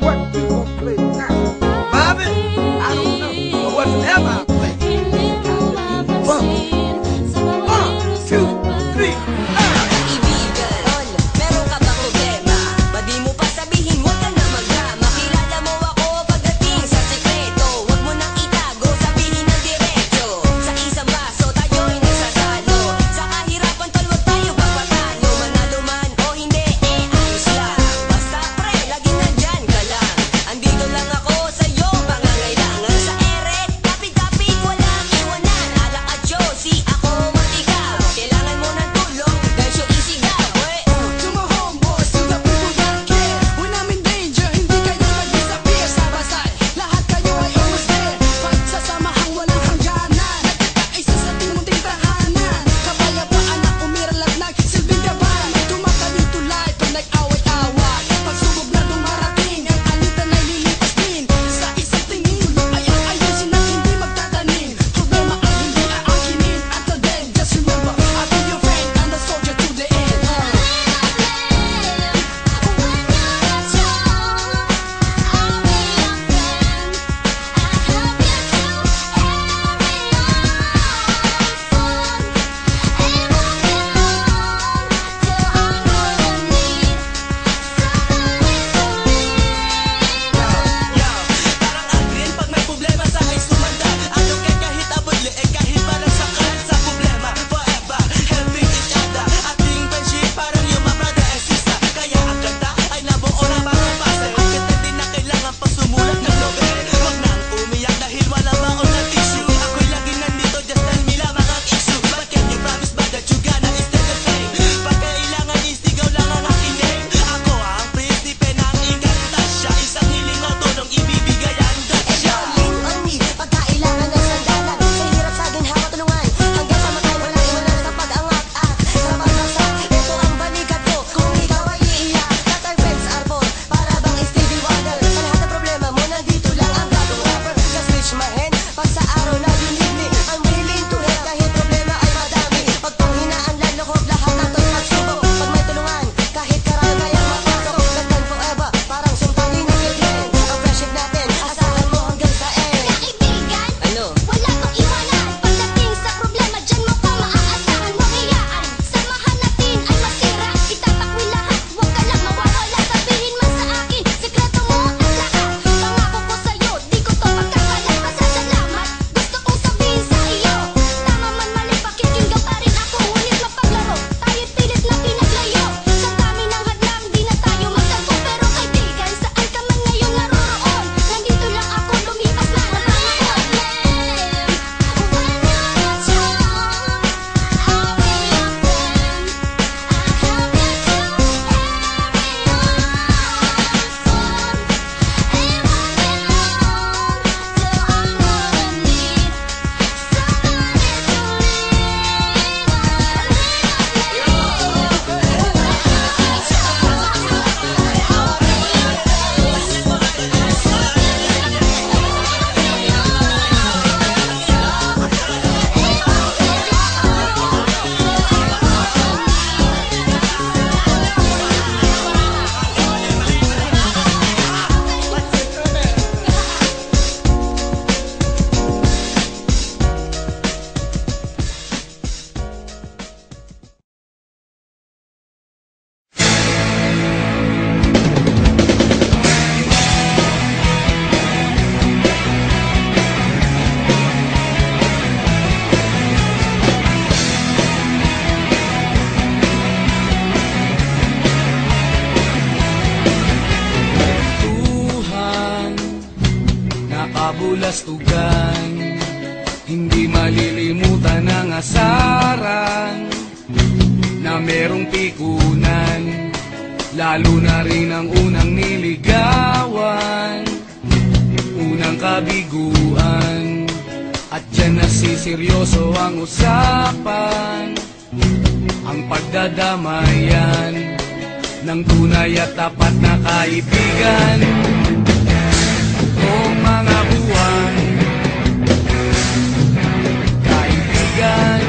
what we gonna play now. Marvin, I don't know. But whatsoever I play, it got to be funky. 1, 2, 3, Kaibigan, meron ka bang problema? Madi mo pa sabihin, huwag ka na magdrama. Kilala mo ako pagdating sa sekreto. Huwag mo nang itago, sabihin ng diretso. Sa isang baso, tayo'y nagsasalo. Sa kahirapan, tol, huwag tayo papatalo. Manalo man o hindi, ayos lang. Basta pre, laging nandyan ka lang. Andito lang ako sa'yo, pangangailangan. Sa ere, kapit-kapit, walang iwanan. Alak at yosi, ako matigaw. Kailangan mo ng tulong, dahil siya isigaw. To my homeboys, to the people that care. When I'm in danger, hindi kayo nag-disappear. Sabasay, lahat kayo ay almost there. Pagsasamahang walang hangganan. Nagkakaisa sa timunting tahanan. Kapayapaan na umiral at nagsilbing gabay. Tumatayo tulay pag nag-away-away. Pagsubok na dumarating, ang alitan ay lilipas din. Sa isang tingin, ay ang ayusin at hindi magtatanim. Problema ang hindi aakinin. Until then, just remember, I'll be your friend and a soldier to the end. Parang agrin pag may problema sa ay sumanda. Ano kaya kahit abot lieg, kahit parang sakal sa problema. Forever, helping each other. Ating friendship parang yung mga brother and sister. Kaya ang ganda ay nabuo na parang pasta. Ang ganda din na kailangan pa sumulat ng nobel. Huwag nang umiyak dahil walang baon na tissue. Ako'y laging nandito, just tell me lamang ang issue. But can you promise ba that you gonna stay the same? Pag kailangan isigaw lang ang aking name. Ako ang prinsipe ng Encantasia. Isang hiling o tulong ibibigay ang gotcha. Lean on me, pagkailangan ng sandalan. Sa hirap sa ginhawa tulungan. Hanggang sa matay mo lang iwanan sa pag-angat. Sa pagbagsak, ito ang balikat ko. Kung ikaw ay iiyak, lahat ay friends are for. Para bang Stevie Wonder. Sa lahat ng problema mo, nandito lang ang gagong rapper. Just reach my hand, pag sa araw na you need me. I'm willing to help kahit problema ay madami. Pag panghinaan lalokob, lahat ng to'y magsubok. Pag may tulungan, kahit karagay ang mapasok. Gandang forever, parang sumpaling ng children. Ang friendship natin, asahan mo hanggang sa end. Kaibigan, Ano? wala kang iwanan. Pagdating sa problema, dyan mo pa maaasahan. Huwag hiyaan, samahan natin ay masira. Itatakwil lahat, huwag ka lang mawawala. Sabihin man sa akin, sikreto mo ang lahat. Pangako ko sa'yo, di ko to pagkakalat. Pasasalamat, gusto kong sabihin sa iyo. Tama man mali, pakikinggan pa rin ako. Ngunit mapaglaro, tayo'y pilit na pinaglayo. Sa dami ng hadlang, di na tayo magtagpo. Pero kaibigan, saan ka man ngayon naroroon? Nandito lang ako, lumipas na ang mga problem. When you're not strong, I'll be your friend. I'll help you to carry on. So and won't be long till I'm gonna need Tuhan, nakabulastugan, hindi malilimutan ang asaran na merong pikunan, lalo na rin ang unang niligawan, unang kabiguan, at dyan nasiseryoso ang usapan, ang pagdadamayan ng tunay at tapat na kaibigan. O mga buwan, kaibigan,